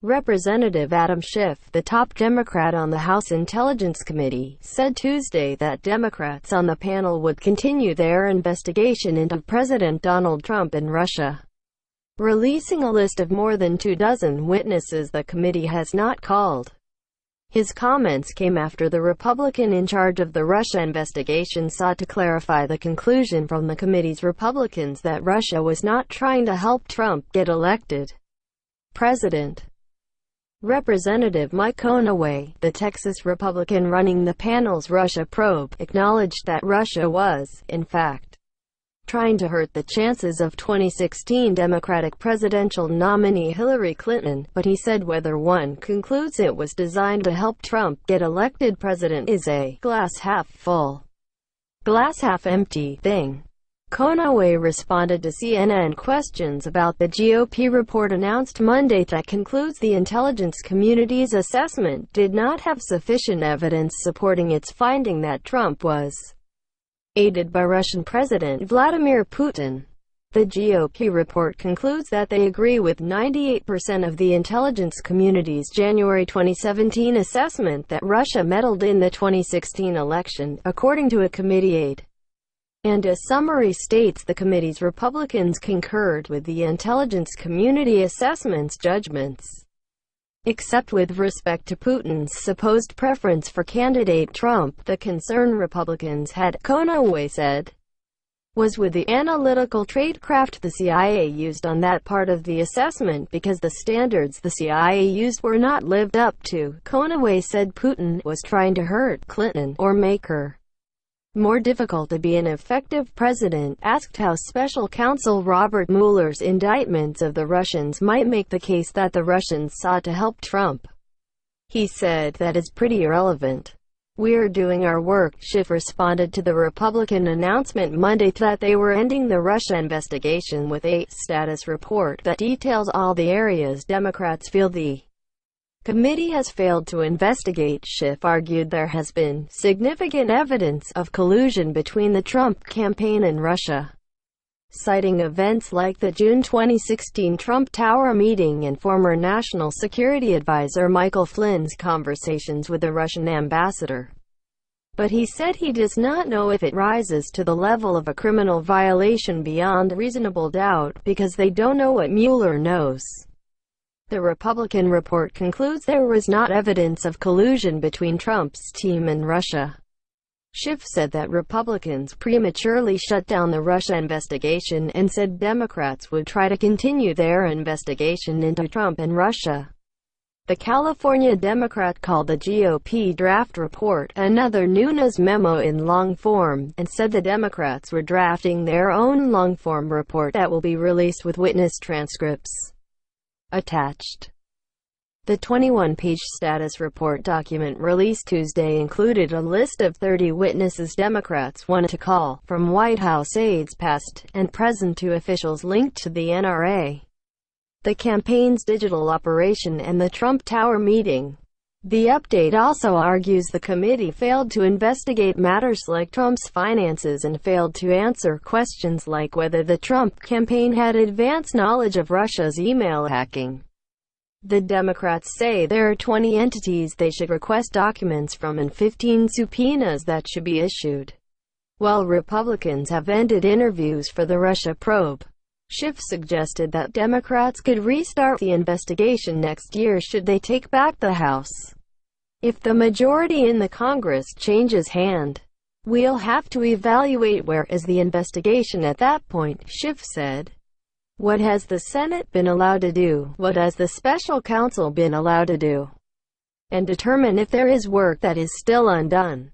Representative Adam Schiff, the top Democrat on the House Intelligence Committee, said Tuesday that Democrats on the panel would continue their investigation into President Donald Trump and Russia, releasing a list of more than 24 witnesses the committee has not called. His comments came after the Republican in charge of the Russia investigation sought to clarify the conclusion from the committee's Republicans that Russia was not trying to help Trump get elected president. Representative Mike Conaway, the Texas Republican running the panel's Russia probe, acknowledged that Russia was, in fact, trying to hurt the chances of 2016 Democratic presidential nominee Hillary Clinton, but he said whether one concludes it was designed to help Trump get elected president is a glass-half-full, glass-half-empty thing. Conaway responded to CNN questions about the GOP report announced Monday that concludes the intelligence community's assessment did not have sufficient evidence supporting its finding that Trump was aided by Russian President Vladimir Putin. The GOP report concludes that they agree with 98% of the intelligence community's January 2017 assessment that Russia meddled in the 2016 election, according to a committee aide. And a summary states the committee's Republicans concurred with the intelligence community assessment's judgments, except with respect to Putin's supposed preference for candidate Trump. The concern Republicans had, Conaway said, was with the analytical tradecraft the CIA used on that part of the assessment because the standards the CIA used were not lived up to. Conaway said Putin was trying to hurt Clinton, or make her more difficult to be an effective president. Asked how special counsel Robert Mueller's indictments of the Russians might make the case that the Russians sought to help Trump, he said that is pretty irrelevant. "We're doing our work." Schiff responded to the Republican announcement Monday that they were ending the Russia investigation with a status report that details all the areas Democrats feel the committee has failed to investigate. Schiff argued there has been significant evidence of collusion between the Trump campaign and Russia, citing events like the June 2016 Trump Tower meeting and former National Security Advisor Michael Flynn's conversations with the Russian ambassador. But he said he does not know if it rises to the level of a criminal violation beyond reasonable doubt, because they don't know what Mueller knows. The Republican report concludes there was not evidence of collusion between Trump's team and Russia. Schiff said that Republicans prematurely shut down the Russia investigation and said Democrats would try to continue their investigation into Trump and Russia. The California Democrat called the GOP draft report another Nunes memo in long form, and said the Democrats were drafting their own long-form report that will be released with witness transcripts attached. The 21-page status report document released Tuesday included a list of 30 witnesses Democrats wanted to call, from White House aides past and present to officials linked to the NRA, the campaign's digital operation and the Trump Tower meeting. The update also argues the committee failed to investigate matters like Trump's finances and failed to answer questions like whether the Trump campaign had advance knowledge of Russia's email hacking. The Democrats say there are 20 entities they should request documents from and 15 subpoenas that should be issued, while Republicans have ended interviews for the Russia probe. Schiff suggested that Democrats could restart the investigation next year should they take back the House. If the majority in the Congress changes hand, we'll have to evaluate where is the investigation at that point, Schiff said. What has the Senate been allowed to do? What has the special counsel been allowed to do? And determine if there is work that is still undone.